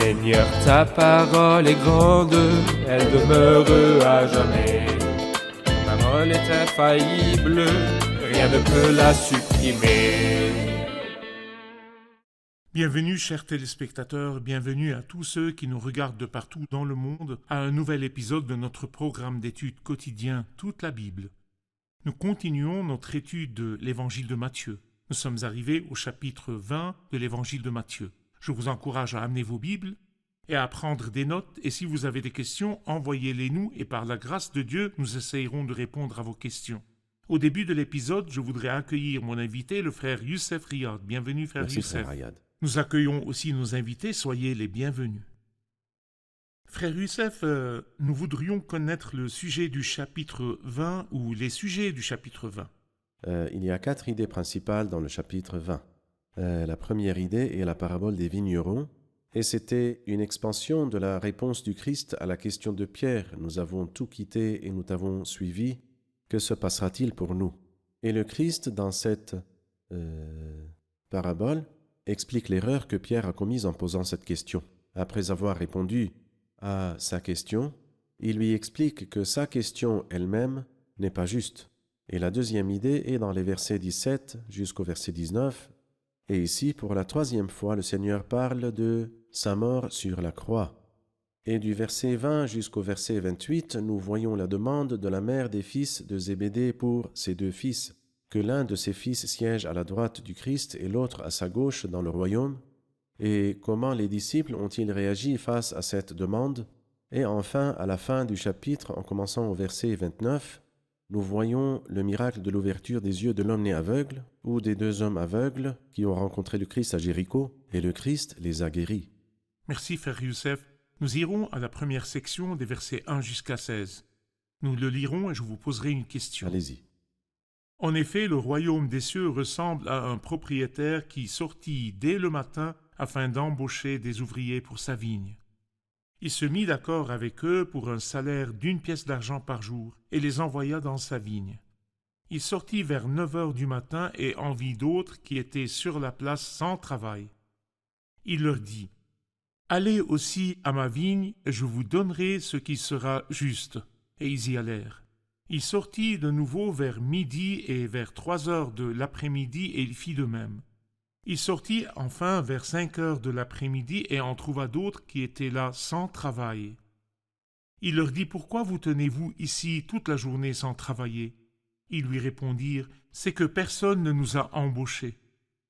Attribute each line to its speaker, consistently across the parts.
Speaker 1: Seigneur, ta parole est grande, elle demeure à jamais. Ta parole est infaillible, rien ne peut la supprimer.
Speaker 2: Bienvenue chers téléspectateurs, bienvenue à tous ceux qui nous regardent de partout dans le monde à un nouvel épisode de notre programme d'études quotidien Toute la Bible. Nous continuons notre étude de l'Évangile de Matthieu. Nous sommes arrivés au chapitre 20 de l'Évangile de Matthieu. Je vous encourage à amener vos Bibles et à prendre des notes, et si vous avez des questions, envoyez-les nous et par la grâce de Dieu, nous essayerons de répondre à vos questions. Au début de l'épisode, je voudrais accueillir mon invité, le frère Youssef Riyad. Bienvenue frère
Speaker 3: Merci,
Speaker 2: Youssef.
Speaker 3: frère Riyad.
Speaker 2: Nous accueillons aussi nos invités, soyez les bienvenus. Frère Youssef, nous voudrions connaître le sujet du chapitre 20 ou les sujets du chapitre 20.
Speaker 3: Il y a 4 idées principales dans le chapitre 20. La première idée est la parabole des vignerons, et c'était une expansion de la réponse du Christ à la question de Pierre. Nous avons tout quitté et nous t'avons suivi. Que se passera-t-il pour nous? Et le Christ, dans cette parabole, explique l'erreur que Pierre a commise en posant cette question. Après avoir répondu à sa question, il lui explique que sa question elle-même n'est pas juste. Et la deuxième idée est dans les versets 17 jusqu'au verset 19. Et ici, pour la troisième fois, le Seigneur parle de sa mort sur la croix. Et du verset 20 jusqu'au verset 28, nous voyons la demande de la mère des fils de Zébédée pour ses 2 fils, que l'un de ses fils siège à la droite du Christ et l'autre à sa gauche dans le royaume, et comment les disciples ont-ils réagi face à cette demande. Et enfin, à la fin du chapitre, en commençant au verset 29, nous voyons le miracle de l'ouverture des yeux de l'homme né aveugle, ou des 2 hommes aveugles qui ont rencontré le Christ à Jéricho, et le Christ les a guéris.
Speaker 2: Merci frère Youssef. Nous irons à la première section des versets 1 jusqu'à 16. Nous le lirons et je vous poserai une question.
Speaker 3: Allez-y.
Speaker 2: En effet, le royaume des cieux ressemble à un propriétaire qui sortit dès le matin afin d'embaucher des ouvriers pour sa vigne. Il se mit d'accord avec eux pour un salaire d'1 pièce d'argent par jour et les envoya dans sa vigne. Il sortit vers 9 heures du matin et en vit d'autres qui étaient sur la place sans travail. Il leur dit : « Allez aussi à ma vigne et je vous donnerai ce qui sera juste. » Et ils y allèrent. Il sortit de nouveau vers midi et vers 3 heures de l'après-midi et il fit de même. Il sortit enfin vers 5 heures de l'après-midi et en trouva d'autres qui étaient là sans travail. Il leur dit : « Pourquoi vous tenez-vous ici toute la journée sans travailler ?» Ils lui répondirent : « C'est que personne ne nous a embauchés. »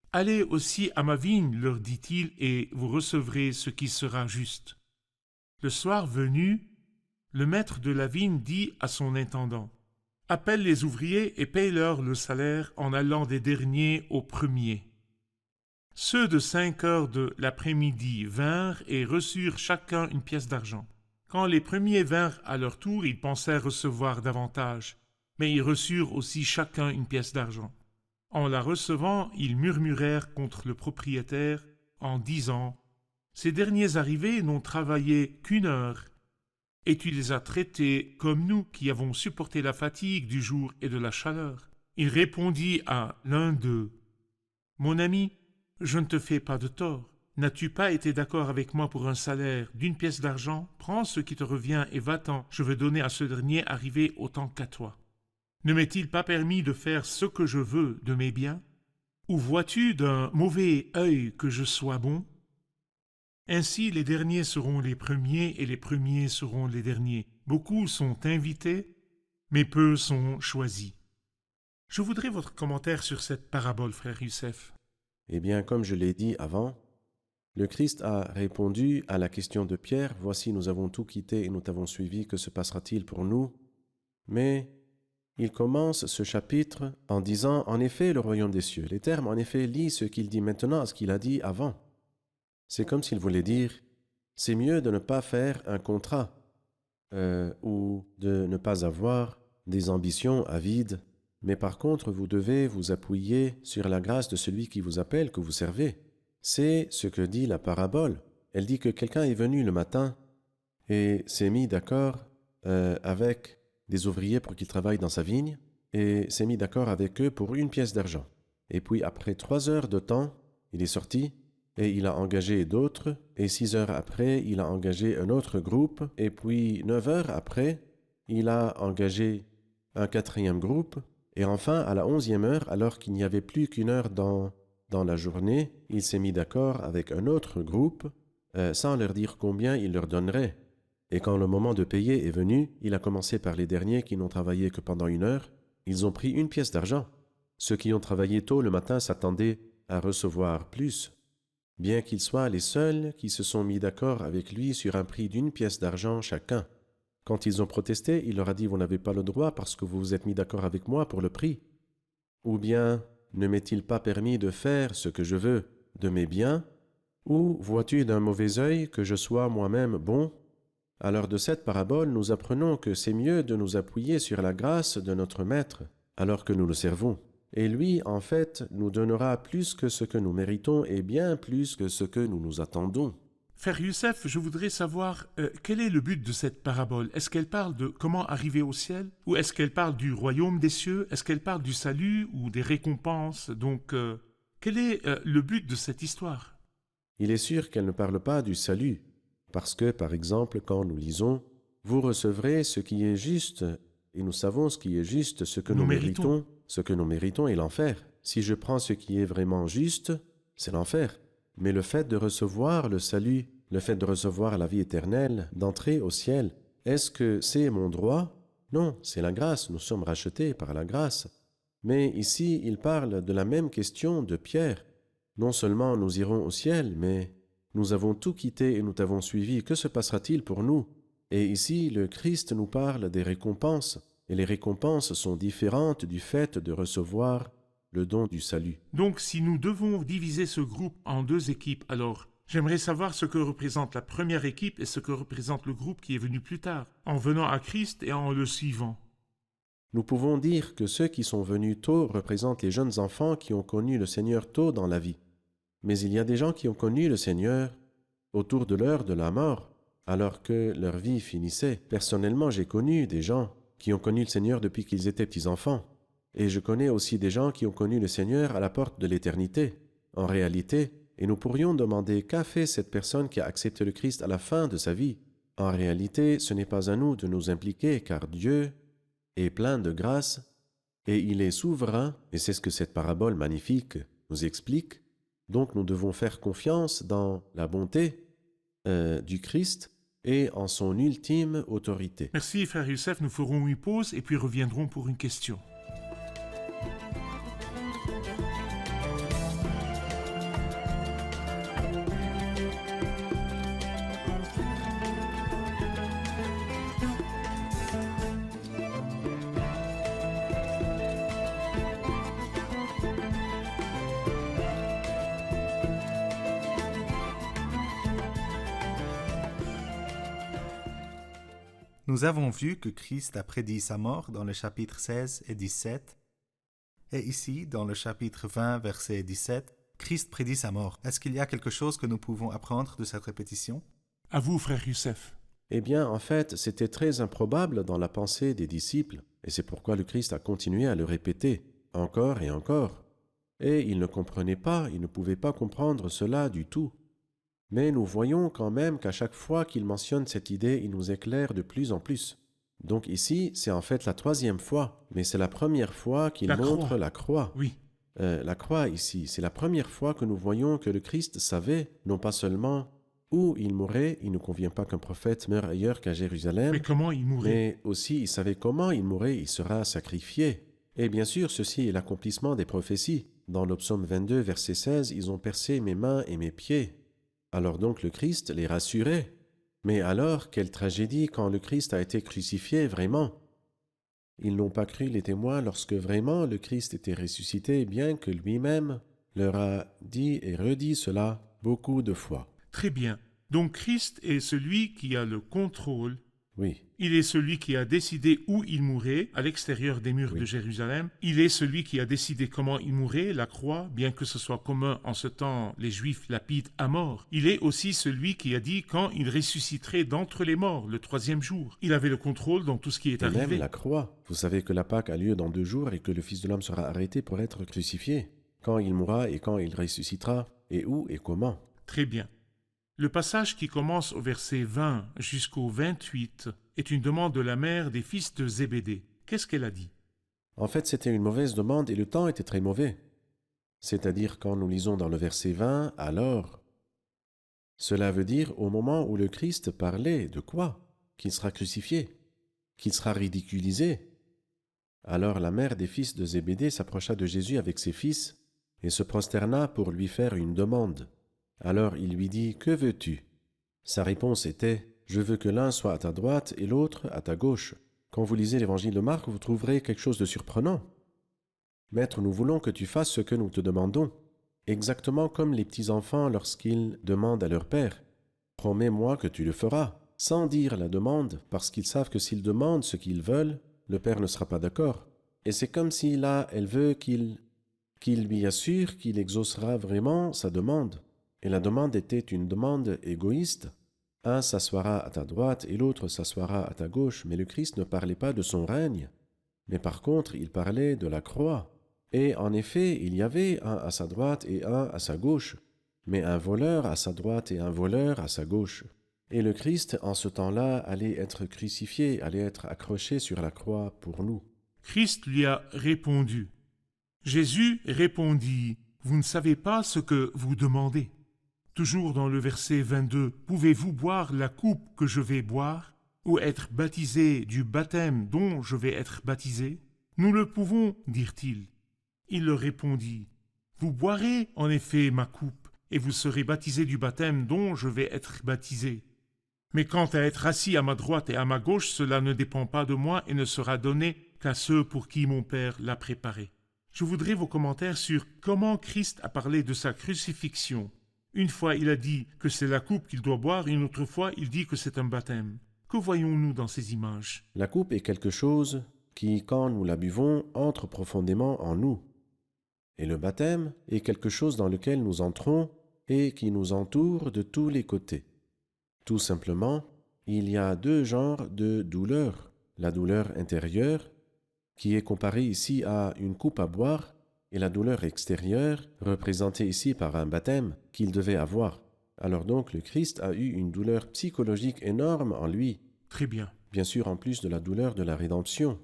Speaker 2: « Allez aussi à ma vigne, leur dit-il, et vous recevrez ce qui sera juste. » Le soir venu, le maître de la vigne dit à son intendant : « Appelle les ouvriers et paye-leur le salaire en allant des derniers aux premiers. » Ceux de 5 heures de l'après-midi vinrent et reçurent chacun 1 pièce d'argent. Quand les premiers vinrent à leur tour, ils pensèrent recevoir davantage, mais ils reçurent aussi chacun 1 pièce d'argent. En la recevant, ils murmurèrent contre le propriétaire en disant : « Ces derniers arrivés n'ont travaillé qu'1 heure, et tu les as traités comme nous qui avons supporté la fatigue du jour et de la chaleur. » Il répondit à l'un d'eux : « Mon ami, je ne te fais pas de tort. N'as-tu pas été d'accord avec moi pour un salaire d'1 pièce d'argent ? Prends ce qui te revient et va-t'en, je veux donner à ce dernier arrivé autant qu'à toi. Ne m'est-il pas permis de faire ce que je veux de mes biens ? Ou vois-tu d'un mauvais œil que je sois bon ? Ainsi les derniers seront les premiers et les premiers seront les derniers. Beaucoup sont invités, mais peu sont choisis. » Je voudrais votre commentaire sur cette parabole, frère Youssef.
Speaker 3: Eh bien, comme je l'ai dit avant, le Christ a répondu à la question de Pierre. « Voici, nous avons tout quitté et nous t'avons suivi. Que se passera-t-il pour nous ?» Mais il commence ce chapitre en disant « En effet, le royaume des cieux ». Les termes « en effet » lient ce qu'il dit maintenant à ce qu'il a dit avant. C'est comme s'il voulait dire « c'est mieux de ne pas faire un contrat ou de ne pas avoir des ambitions avides, mais par contre, vous devez vous appuyer sur la grâce de celui qui vous appelle, que vous servez. » C'est ce que dit la parabole. Elle dit que quelqu'un est venu le matin et s'est mis d'accord avec des ouvriers pour qu'ils travaillent dans sa vigne, et s'est mis d'accord avec eux pour 1 pièce d'argent. Et puis, après 3 heures de temps, il est sorti et il a engagé d'autres, et 6 heures après, il a engagé un autre groupe, et puis 9 heures après, il a engagé un quatrième groupe, et enfin, à la 11e heure, alors qu'il n'y avait plus qu'une heure dans la journée, il s'est mis d'accord avec un autre groupe, sans leur dire combien il leur donnerait. Et quand le moment de payer est venu, il a commencé par les derniers qui n'ont travaillé que pendant 1 heure. Ils ont pris 1 pièce d'argent. Ceux qui ont travaillé tôt le matin s'attendaient à recevoir plus, bien qu'ils soient les seuls qui se sont mis d'accord avec lui sur un prix d'1 pièce d'argent chacun. Quand ils ont protesté, il leur a dit « Vous n'avez pas le droit parce que vous vous êtes mis d'accord avec moi pour le prix. » Ou bien « Ne m'est-il pas permis de faire ce que je veux de mes biens ?» Ou « Vois-tu d'un mauvais œil que je sois moi-même bon ?» Alors de cette parabole, nous apprenons que c'est mieux de nous appuyer sur la grâce de notre Maître alors que nous le servons. Et lui, en fait, nous donnera plus que ce que nous méritons et bien plus que ce que nous nous attendons.
Speaker 2: Frère Youssef, je voudrais savoir quel est le but de cette parabole. Est-ce qu'elle parle de comment arriver au ciel? Ou est-ce qu'elle parle du royaume des cieux? Est-ce qu'elle parle du salut ou des récompenses? Donc, quel est le but de cette histoire?
Speaker 3: Il est sûr qu'elle ne parle pas du salut, parce que, par exemple, quand nous lisons « Vous recevrez ce qui est juste », et nous savons ce qui est juste, ce que nous méritons est l'enfer. Si je prends ce qui est vraiment juste, c'est l'enfer. Mais le fait de recevoir le salut, le fait de recevoir la vie éternelle, d'entrer au ciel, est-ce que c'est mon droit? Non, c'est la grâce, nous sommes rachetés par la grâce. Mais ici, il parle de la même question de Pierre. Non seulement nous irons au ciel, mais nous avons tout quitté et nous t'avons suivi. Que se passera-t-il pour nous? Et ici, le Christ nous parle des récompenses. Et les récompenses sont différentes du fait de recevoir le don du salut.
Speaker 2: Donc, si nous devons diviser ce groupe en 2 équipes, alors j'aimerais savoir ce que représente la première équipe et ce que représente le groupe qui est venu plus tard, en venant à Christ et en le suivant.
Speaker 3: Nous pouvons dire que ceux qui sont venus tôt représentent les jeunes enfants qui ont connu le Seigneur tôt dans la vie. Mais il y a des gens qui ont connu le Seigneur autour de l'heure de la mort, alors que leur vie finissait. Personnellement, j'ai connu des gens qui ont connu le Seigneur depuis qu'ils étaient petits-enfants. Et je connais aussi des gens qui ont connu le Seigneur à la porte de l'éternité. En réalité, et nous pourrions demander qu'a fait cette personne qui a accepté le Christ à la fin de sa vie. En réalité, ce n'est pas à nous de nous impliquer, car Dieu est plein de grâce et il est souverain, et c'est ce que cette parabole magnifique nous explique. Donc nous devons faire confiance dans la bonté du Christ et en son ultime autorité.
Speaker 2: Merci, frère Youssef. Nous ferons une pause et puis reviendrons pour une question.
Speaker 4: Nous avons vu que Christ a prédit sa mort dans le chapitre 16 et 17. Et ici, dans le chapitre 20, verset 17, Christ prédit sa mort. Est-ce qu'il y a quelque chose que nous pouvons apprendre de cette répétition?
Speaker 2: À vous, frère Youssef.
Speaker 3: Eh bien, en fait, c'était très improbable dans la pensée des disciples, et c'est pourquoi le Christ a continué à le répéter, encore et encore. Et ils ne comprenaient pas, ils ne pouvaient pas comprendre cela du tout. Mais nous voyons quand même qu'à chaque fois qu'il mentionne cette idée, il nous éclaire de plus en plus. Donc ici, c'est en fait la 3e fois, mais c'est la première fois qu'il montre la croix.
Speaker 2: Oui.
Speaker 3: La croix ici, c'est la première fois que nous voyons que le Christ savait, non pas seulement où il mourrait, il ne convient pas qu'un prophète meure ailleurs qu'à Jérusalem,
Speaker 2: Mais comment il mourrait?
Speaker 3: mais aussi il savait comment il mourrait, il sera sacrifié. Et bien sûr, ceci est l'accomplissement des prophéties. Dans le psaume 22, verset 16, « Ils ont percé mes mains et mes pieds ». Alors donc le Christ les rassurait. Mais alors, quelle tragédie quand le Christ a été crucifié vraiment. Ils n'ont pas cru les témoins lorsque vraiment le Christ était ressuscité, bien que lui-même leur a dit et redit cela beaucoup de fois.
Speaker 2: Très bien. Donc Christ est celui qui a le contrôle.
Speaker 3: Oui,
Speaker 2: Il est celui qui a décidé où il mourrait, à l'extérieur des murs de Jérusalem. Il est celui qui a décidé comment il mourrait, la croix, bien que ce soit commun en ce temps, les Juifs lapident à mort. Il est aussi celui qui a dit quand il ressusciterait d'entre les morts, le 3e jour. Il avait le contrôle dans tout ce qui est
Speaker 3: et
Speaker 2: arrivé.
Speaker 3: même la croix. Vous savez que la Pâque a lieu dans 2 jours et que le Fils de l'homme sera arrêté pour être crucifié. Quand il mourra et quand il ressuscitera, et où et comment.
Speaker 2: Très bien. Le passage qui commence au verset 20 jusqu'au 28 est une demande de la mère des fils de Zébédée. Qu'est-ce qu'elle a dit?
Speaker 3: En fait, c'était une mauvaise demande et le temps était très mauvais. C'est-à-dire quand nous lisons dans le verset 20, alors. Cela veut dire au moment où le Christ parlait de quoi? Qu'il sera crucifié, qu'il sera ridiculisé. Alors la mère des fils de Zébédée s'approcha de Jésus avec ses fils et se prosterna pour lui faire une demande. Alors il lui dit, « Que veux-tu » Sa réponse était, « Je veux que l'un soit à ta droite et l'autre à ta gauche. » Quand vous lisez l'évangile de Marc, vous trouverez quelque chose de surprenant. « Maître, nous voulons que tu fasses ce que nous te demandons. » Exactement comme les petits-enfants lorsqu'ils demandent à leur père, « Promets-moi que tu le feras », sans dire la demande, parce qu'ils savent que s'ils demandent ce qu'ils veulent, le père ne sera pas d'accord. Et c'est comme si là, elle veut qu'il lui assure qu'il exaucera vraiment sa demande. Et la demande était une demande égoïste. Un s'assoira à ta droite et l'autre s'assoira à ta gauche, mais le Christ ne parlait pas de son règne. Mais par contre, il parlait de la croix. Et en effet, il y avait un à sa droite et un à sa gauche, mais un voleur à sa droite et un voleur à sa gauche. Et le Christ, en ce temps-là, allait être crucifié, allait être accroché sur la croix pour nous.
Speaker 2: Christ lui a répondu. Jésus répondit, « Vous ne savez pas ce que vous demandez. » Toujours dans le verset 22, « Pouvez-vous boire la coupe que je vais boire, ou être baptisé du baptême dont je vais être baptisé ?» Nous le pouvons, dirent-ils. Il leur répondit, « Vous boirez en effet ma coupe, et vous serez baptisés du baptême dont je vais être baptisé. Mais quant à être assis à ma droite et à ma gauche, cela ne dépend pas de moi et ne sera donné qu'à ceux pour qui mon Père l'a préparé. » Je voudrais vos commentaires sur comment Christ a parlé de sa crucifixion. Une fois, il a dit que c'est la coupe qu'il doit boire, une autre fois, il dit que c'est un baptême. Que voyons-nous dans ces images?
Speaker 3: La coupe est quelque chose qui, quand nous la buvons, entre profondément en nous. Et le baptême est quelque chose dans lequel nous entrons et qui nous entoure de tous les côtés. Tout simplement, il y a deux genres de douleur. La douleur intérieure, qui est comparée ici à une coupe à boire, et la douleur extérieure, représentée ici par un baptême qu'il devait avoir. Alors donc, le Christ a eu une douleur psychologique énorme en lui.
Speaker 2: Très bien.
Speaker 3: Bien sûr, en plus de la douleur de la rédemption.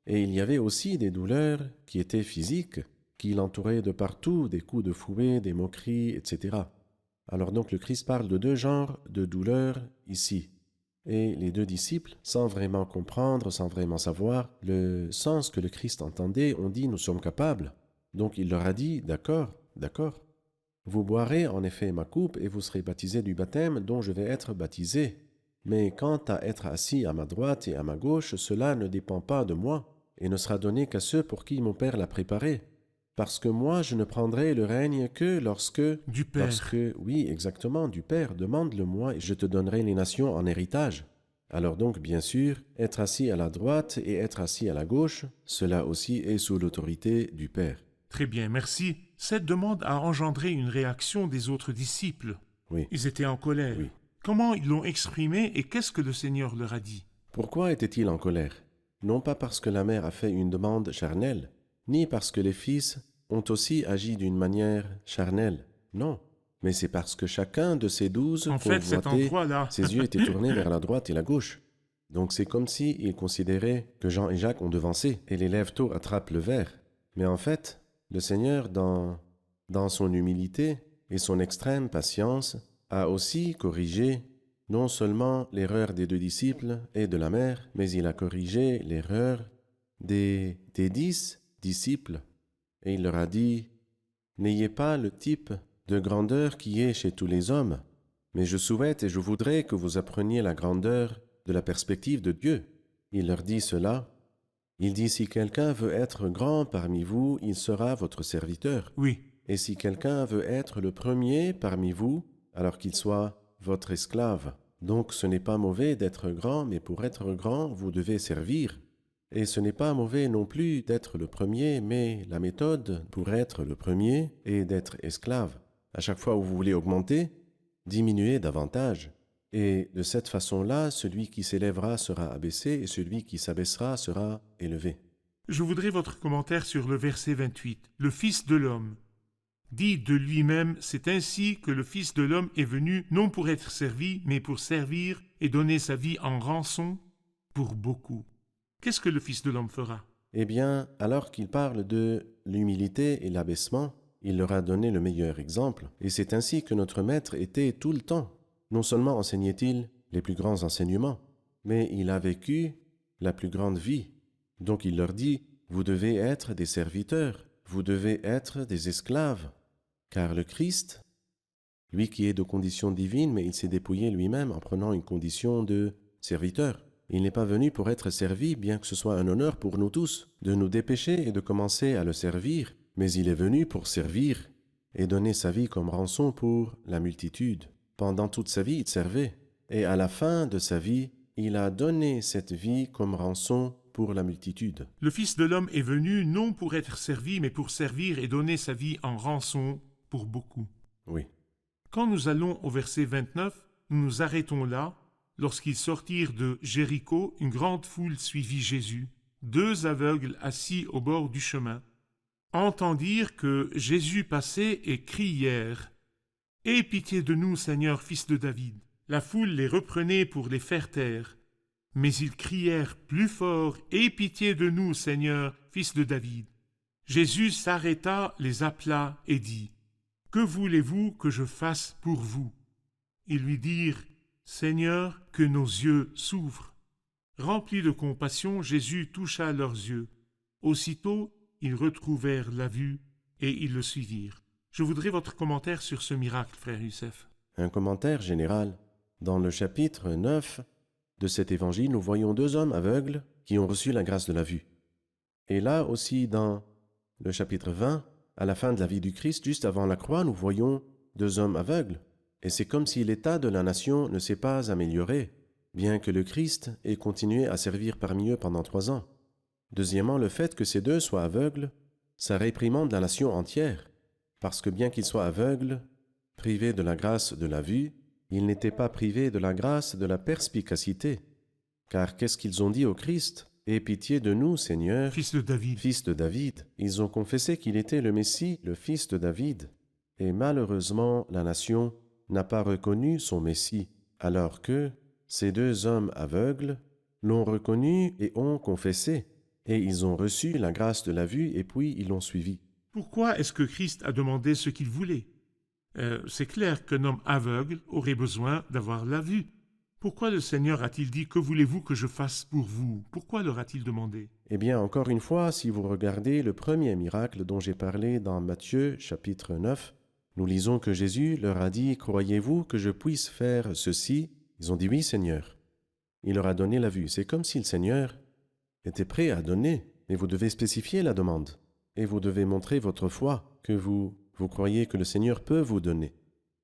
Speaker 3: Et il y avait aussi des douleurs qui étaient physiques, qui l'entouraient de partout, des coups de fouet, des moqueries, etc. Alors donc, le Christ parle de deux genres de douleurs ici. Et les deux disciples, sans vraiment comprendre, sans vraiment savoir le sens que le Christ entendait, ont dit « Nous sommes capables ». Donc il leur a dit « D'accord, d'accord. Vous boirez en effet ma coupe et vous serez baptisés du baptême dont je vais être baptisé. Mais quant à être assis à ma droite et à ma gauche, cela ne dépend pas de moi et ne sera donné qu'à ceux pour qui mon Père l'a préparé. Parce que moi, je ne prendrai le règne que lorsque... »
Speaker 2: Du Père.
Speaker 3: Oui, exactement, du Père. Demande-le-moi et je te donnerai les nations en héritage. Alors donc, bien sûr, être assis à la droite et être assis à la gauche, cela aussi est sous l'autorité du Père.
Speaker 2: Très bien, merci. Cette demande a engendré une réaction des autres disciples.
Speaker 3: Oui.
Speaker 2: Ils étaient en colère.
Speaker 3: Oui.
Speaker 2: Comment ils l'ont exprimé et qu'est-ce que le Seigneur leur a dit?
Speaker 3: Pourquoi était-il en colère? Non pas parce que la mère a fait une demande charnelle, ni parce que les fils ont aussi agi d'une manière charnelle. Non, mais c'est parce que chacun de ces 12
Speaker 2: En fait, cet
Speaker 3: convoitait,
Speaker 2: endroit-là...
Speaker 3: ses yeux étaient tournés vers la droite et la gauche. Donc c'est comme s'ils considéraient que Jean et Jacques ont devancé et les lèvres tôt attrapent le verre. Mais en fait, le Seigneur, dans son humilité et son extrême patience, a aussi corrigé non seulement l'erreur des deux disciples et de la mère, mais il a corrigé l'erreur des 10 disciples. Et il leur a dit, « N'ayez pas le type de grandeur qui est chez tous les hommes, mais je souhaite et je voudrais que vous appreniez la grandeur de la perspective de Dieu. » Il leur dit cela. Il dit, « Si quelqu'un veut être grand parmi vous, il sera votre serviteur.
Speaker 2: Oui,
Speaker 3: Et si quelqu'un veut être le premier parmi vous, alors qu'il soit votre esclave. Donc ce n'est pas mauvais d'être grand, mais pour être grand, vous devez servir. Et ce n'est pas mauvais non plus d'être le premier, mais la méthode pour être le premier est d'être esclave. À chaque fois où vous voulez augmenter, diminuez davantage. Et de cette façon-là, celui qui s'élèvera sera abaissé et celui qui s'abaissera sera élevé. »
Speaker 2: je voudrais votre commentaire sur le verset 28. Le Fils de l'homme. dit de lui-même, c'est ainsi que le Fils de l'homme est venu, non pour être servi, mais pour servir et donner sa vie en rançon pour beaucoup. Qu'est-ce que le Fils de l'homme fera?
Speaker 3: Eh bien, alors qu'il parle de l'humilité et l'abaissement, il leur a donné le meilleur exemple, et c'est ainsi que notre Maître était tout le temps. Non seulement enseignait-il les plus grands enseignements, mais il a vécu la plus grande vie. Donc il leur dit, vous devez être des serviteurs, vous devez être des esclaves, car le Christ, lui qui est de condition divine, mais il s'est dépouillé lui-même en prenant une condition de serviteur. Il n'est pas venu pour être servi, bien que ce soit un honneur pour nous tous, de nous dépêcher et de commencer à le servir, mais il est venu pour servir et donner sa vie comme rançon pour la multitude. Pendant toute sa vie, il servait, et à la fin de sa vie, il a donné cette vie comme rançon pour la multitude.
Speaker 2: Le Fils de l'homme est venu non pour être servi, mais pour servir et donner sa vie en rançon pour beaucoup.
Speaker 3: Oui.
Speaker 2: Quand nous allons au verset 29, nous nous arrêtons là. Lorsqu'ils sortirent de Jéricho, une grande foule suivit Jésus. 2 aveugles assis au bord du chemin entendirent que Jésus passait et crièrent « Aie pitié de nous, Seigneur, fils de David !» La foule les reprenait pour les faire taire. Mais ils crièrent plus fort « Aie pitié de nous, Seigneur, fils de David !» Jésus s'arrêta, les appela et dit « Que voulez-vous que je fasse pour vous ?» Ils lui dirent « Seigneur, que nos yeux s'ouvrent. » Rempli de compassion, Jésus toucha leurs yeux. Aussitôt, ils retrouvèrent la vue et ils le suivirent. Je voudrais votre commentaire sur ce miracle, frère Youssef.
Speaker 3: Un commentaire général. Dans le chapitre 9 de cet évangile, nous voyons 2 hommes aveugles qui ont reçu la grâce de la vue. Et là aussi, dans le chapitre 20, à la fin de la vie du Christ, juste avant la croix, nous voyons 2 hommes aveugles. Et c'est comme si l'état de la nation ne s'est pas amélioré, bien que le Christ ait continué à servir parmi eux pendant 3 ans. Deuxièmement, le fait que ces 2 soient aveugles, ça réprimande la nation entière, parce que bien qu'ils soient aveugles, privés de la grâce de la vue, ils n'étaient pas privés de la grâce de la perspicacité. Car qu'est-ce qu'ils ont dit au Christ? « Aie pitié de nous, Seigneur,
Speaker 2: Fils de David.
Speaker 3: fils de David. » Ils ont confessé qu'il était le Messie, le fils de David. Et malheureusement, la nation n'a pas reconnu son Messie, alors que ces 2 hommes aveugles l'ont reconnu et ont confessé, et ils ont reçu la grâce de la vue et puis ils l'ont suivi.
Speaker 2: Pourquoi est-ce que Christ a demandé ce qu'il voulait? C'est clair qu'un homme aveugle aurait besoin d'avoir la vue. Pourquoi le Seigneur a-t-il dit « Que voulez-vous que je fasse pour vous » Pourquoi leur a-t-il demandé?
Speaker 3: Eh bien, encore une fois, si vous regardez le premier miracle dont j'ai parlé dans Matthieu chapitre 9, nous lisons que Jésus leur a dit « Croyez-vous que je puisse faire ceci ?» Ils ont dit « Oui, Seigneur ». Il leur a donné la vue. C'est comme si le Seigneur était prêt à donner, mais vous devez spécifier la demande. Et vous devez montrer votre foi, que vous croyez que le Seigneur peut vous donner.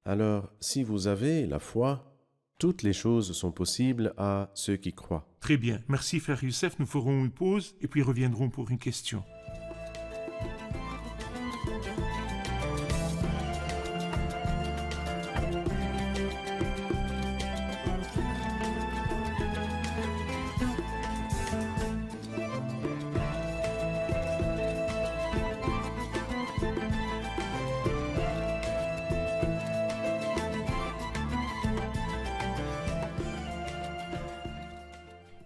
Speaker 3: Alors, si vous avez la foi, toutes les choses sont possibles à ceux qui croient.
Speaker 2: Très bien. Merci, frère Youssef. Nous ferons une pause et puis reviendrons pour une question.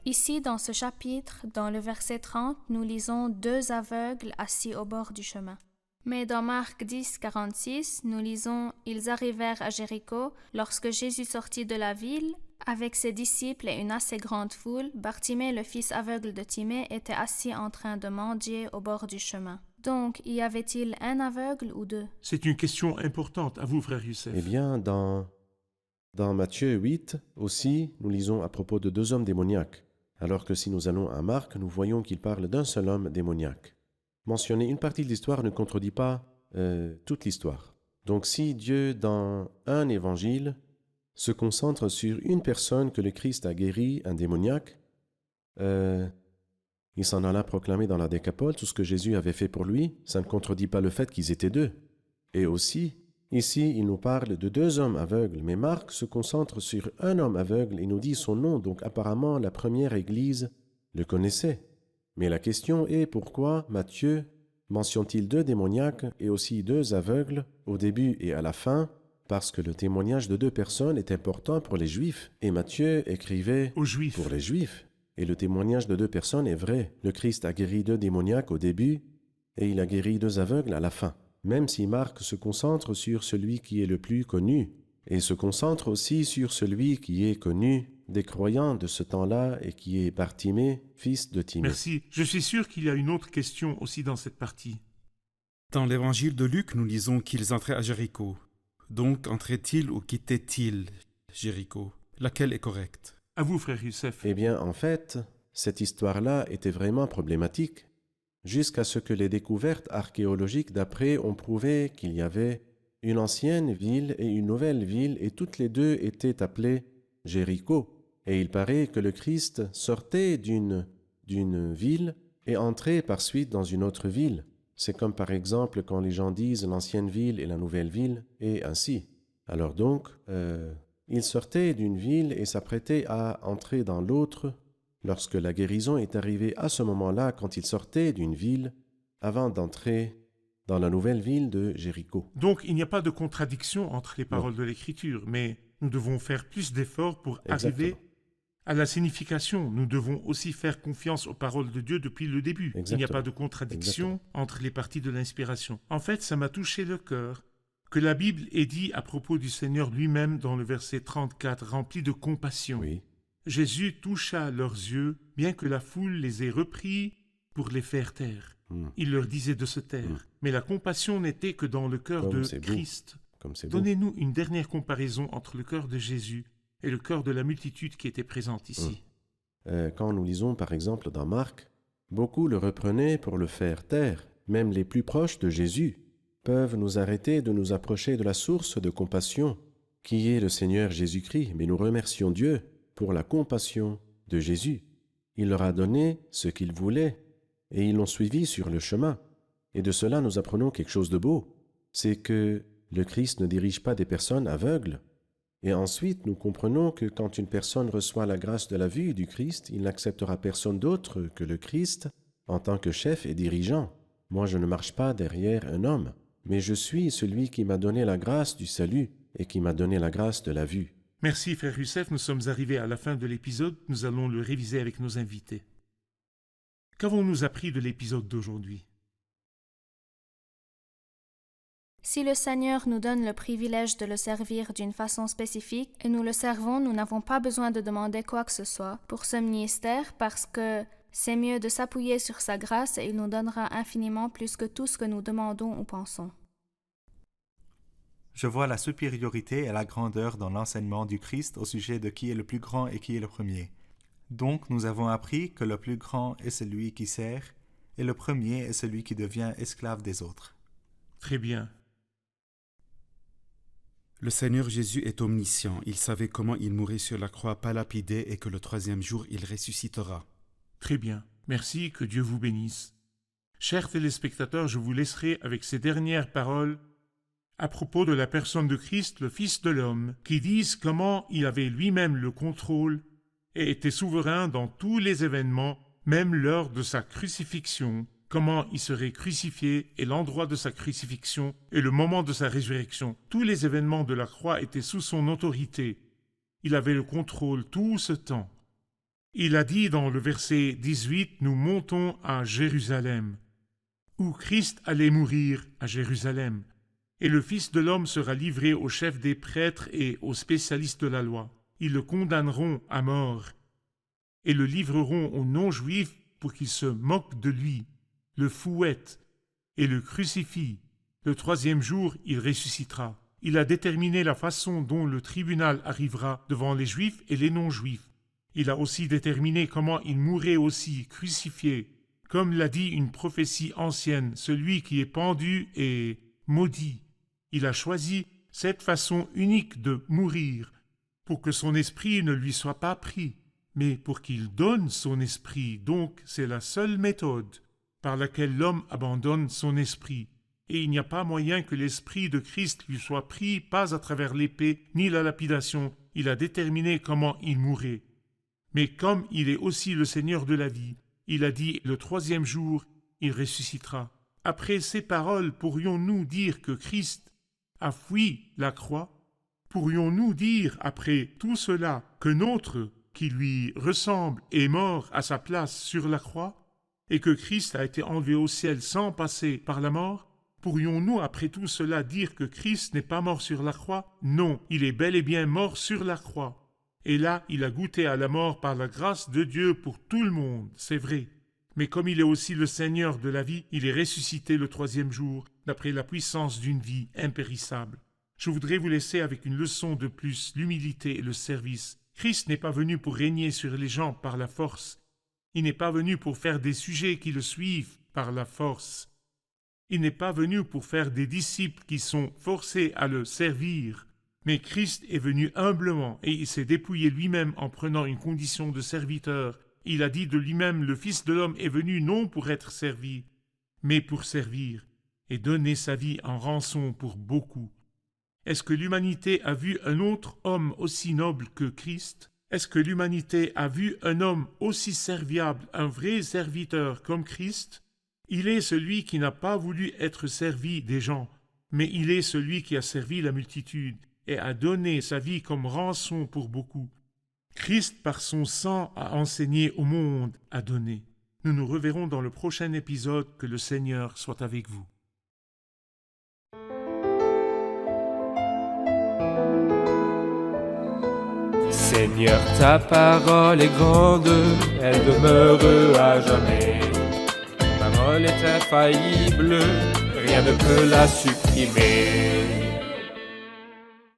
Speaker 5: Ici, dans ce chapitre, dans le verset 30, nous lisons 2 aveugles assis au bord du chemin. Mais dans Marc 10, 46, nous lisons « Ils arrivèrent à Jéricho. Lorsque Jésus sortit de la ville, avec ses disciples et une assez grande foule, Bartimée, le fils aveugle de Timée, était assis en train de mendier au bord du chemin. » Donc, y avait-il un aveugle ou 2?
Speaker 2: C'est une question importante. À vous, frère Youssef.
Speaker 3: Eh bien, dans Matthieu 8 aussi, nous lisons à propos de 2 hommes démoniaques. Alors que si nous allons à Marc, nous voyons qu'il parle d'un seul homme démoniaque. Mentionner une partie de l'histoire ne contredit pas toute l'histoire. Donc si Dieu, dans un évangile, se concentre sur une personne que le Christ a guéri, un démoniaque, il s'en alla proclamer dans la Décapole tout ce que Jésus avait fait pour lui, ça ne contredit pas le fait qu'ils étaient 2. Et aussi, ici, il nous parle de 2 hommes aveugles, mais Marc se concentre sur un homme aveugle et nous dit son nom, donc apparemment la première Église le connaissait. Mais la question est pourquoi Matthieu mentionne-t-il 2 démoniaques et aussi 2 aveugles au début et à la fin, parce que le témoignage de 2 personnes est important pour les Juifs. Et Matthieu écrivait
Speaker 2: Aux Juifs.
Speaker 3: pour les Juifs. Et le témoignage de 2 personnes est vrai. Le Christ a guéri 2 démoniaques au début et il a guéri 2 aveugles à la fin. Même si Marc se concentre sur celui qui est le plus connu, et se concentre aussi sur celui qui est connu des croyants de ce temps-là et qui est Bartimée, fils de Timée.
Speaker 2: Merci. Je suis sûr qu'il y a une autre question aussi dans cette partie.
Speaker 6: Dans l'évangile de Luc, nous lisons qu'ils entraient à Jéricho. Donc, entraient-ils ou quittaient-ils Jéricho? Laquelle est correcte?
Speaker 2: À vous, frère Youssef.
Speaker 3: Eh bien, en fait, cette histoire-là était vraiment problématique, jusqu'à ce que les découvertes archéologiques d'après ont prouvé qu'il y avait une ancienne ville et une nouvelle ville, et toutes les deux étaient appelées Jéricho. Et il paraît que le Christ sortait d'une ville et entrait par suite dans une autre ville. C'est comme par exemple quand les gens disent l'ancienne ville et la nouvelle ville, et ainsi. Alors donc, il sortait d'une ville et s'apprêtait à entrer dans l'autre lorsque la guérison est arrivée à ce moment-là, quand il sortait d'une ville avant d'entrer dans la nouvelle ville de Jéricho.
Speaker 2: Donc, il n'y a pas de contradiction entre les paroles de l'Écriture, mais nous devons faire plus d'efforts pour arriver à la signification. Nous devons aussi faire confiance aux paroles de Dieu depuis le début.
Speaker 3: Exactement.
Speaker 2: Il n'y a pas de contradiction entre les parties de l'inspiration. En fait, ça m'a touché le cœur que la Bible ait dit à propos du Seigneur lui-même dans le verset 34, rempli de compassion.
Speaker 3: Oui,
Speaker 2: Jésus toucha leurs yeux, bien que la foule les ait repris pour les faire taire. Il leur disait de se taire. Mais la compassion n'était que dans le cœur
Speaker 3: Comme
Speaker 2: de
Speaker 3: c'est beau.
Speaker 2: Christ.
Speaker 3: comme c'est beau.
Speaker 2: Donnez-nous une dernière comparaison entre le cœur de Jésus et le cœur de la multitude qui était présente ici.
Speaker 3: Quand nous lisons par exemple dans Marc, beaucoup le reprenaient pour le faire taire. Même les plus proches de Jésus peuvent nous arrêter de nous approcher de la source de compassion, qui est le Seigneur Jésus-Christ. Mais nous remercions Dieu pour la compassion de Jésus. Il leur a donné ce qu'ils voulaient, et ils l'ont suivi sur le chemin. Et de cela, nous apprenons quelque chose de beau. C'est que le Christ ne dirige pas des personnes aveugles. Et ensuite, nous comprenons que quand une personne reçoit la grâce de la vue du Christ, il n'acceptera personne d'autre que le Christ en tant que chef et dirigeant. Moi, je ne marche pas derrière un homme, mais je suis celui qui m'a donné la grâce du salut et qui m'a donné la grâce de la vue.
Speaker 2: Merci, frère Youssef. Nous sommes arrivés à la fin de l'épisode. Nous allons le réviser avec nos invités. Qu'avons-nous appris de l'épisode d'aujourd'hui?
Speaker 5: Si le Seigneur nous donne le privilège de le servir d'une façon spécifique et nous le servons, nous n'avons pas besoin de demander quoi que ce soit pour ce ministère parce que c'est mieux de s'appuyer sur sa grâce et il nous donnera infiniment plus que tout ce que nous demandons ou pensons.
Speaker 4: Je vois la supériorité et la grandeur dans l'enseignement du Christ au sujet de qui est le plus grand et qui est le premier. Donc nous avons appris que le plus grand est celui qui sert et le premier est celui qui devient esclave des autres.
Speaker 2: Très bien.
Speaker 6: Le Seigneur Jésus est omniscient. Il savait comment il mourrait sur la croix, pas lapidé, et que le 3e jour, il ressuscitera.
Speaker 2: Très bien. Merci, que Dieu vous bénisse. Chers téléspectateurs, je vous laisserai avec ces dernières paroles à propos de la personne de Christ, le Fils de l'homme, qui disent comment il avait lui-même le contrôle et était souverain dans tous les événements, même lors de sa crucifixion, comment il serait crucifié et l'endroit de sa crucifixion et le moment de sa résurrection. Tous les événements de la croix étaient sous son autorité. Il avait le contrôle tout ce temps. Il a dit dans le verset 18, « Nous montons à Jérusalem », où Christ allait mourir à Jérusalem. Et le Fils de l'homme sera livré aux chefs des prêtres et aux spécialistes de la loi. Ils le condamneront à mort et le livreront aux non-juifs pour qu'ils se moquent de lui, le fouettent et le crucifient. Le 3e jour, il ressuscitera. Il a déterminé la façon dont le tribunal arrivera devant les juifs et les non-juifs. Il a aussi déterminé comment il mourrait aussi, crucifié. Comme l'a dit une prophétie ancienne, celui qui est pendu est maudit. Il a choisi cette façon unique de mourir pour que son esprit ne lui soit pas pris, mais pour qu'il donne son esprit. Donc, c'est la seule méthode par laquelle l'homme abandonne son esprit. Et il n'y a pas moyen que l'esprit de Christ lui soit pris, pas à travers l'épée ni la lapidation. Il a déterminé comment il mourrait. Mais comme il est aussi le Seigneur de la vie, il a dit le 3e jour, il ressuscitera. après ces paroles, pourrions-nous dire que Christ a fui la croix? Pourrions-nous dire, après tout cela, qu'un autre qui lui ressemble est mort à sa place sur la croix, et que Christ a été enlevé au ciel sans passer par la mort? Pourrions-nous, après tout cela, dire que Christ n'est pas mort sur la croix? Non, il est bel et bien mort sur la croix. Et là, il a goûté à la mort par la grâce de Dieu pour tout le monde, c'est vrai. Mais comme il est aussi le Seigneur de la vie, il est ressuscité le 3e jour, d'après la puissance d'une vie impérissable. Je voudrais vous laisser avec une leçon de plus, l'humilité et le service. Christ n'est pas venu pour régner sur les gens par la force. Il n'est pas venu pour faire des sujets qui le suivent par la force. Il n'est pas venu pour faire des disciples qui sont forcés à le servir. Mais Christ est venu humblement et il s'est dépouillé lui-même en prenant une condition de serviteur. Il a dit de lui-même, le Fils de l'homme est venu non pour être servi, mais pour servir et donner sa vie en rançon pour beaucoup. Est-ce que l'humanité a vu un autre homme aussi noble que Christ? Est-ce que l'humanité a vu un homme aussi serviable, un vrai serviteur comme Christ? Il est celui qui n'a pas voulu être servi des gens, mais il est celui qui a servi la multitude et a donné sa vie comme rançon pour beaucoup. Christ, par son sang, a enseigné au monde, a donné. Nous nous reverrons dans le prochain épisode. Que le Seigneur soit avec vous.
Speaker 1: Seigneur, ta parole est grande, elle demeure à jamais. Ta parole est infaillible, rien ne peut la supprimer.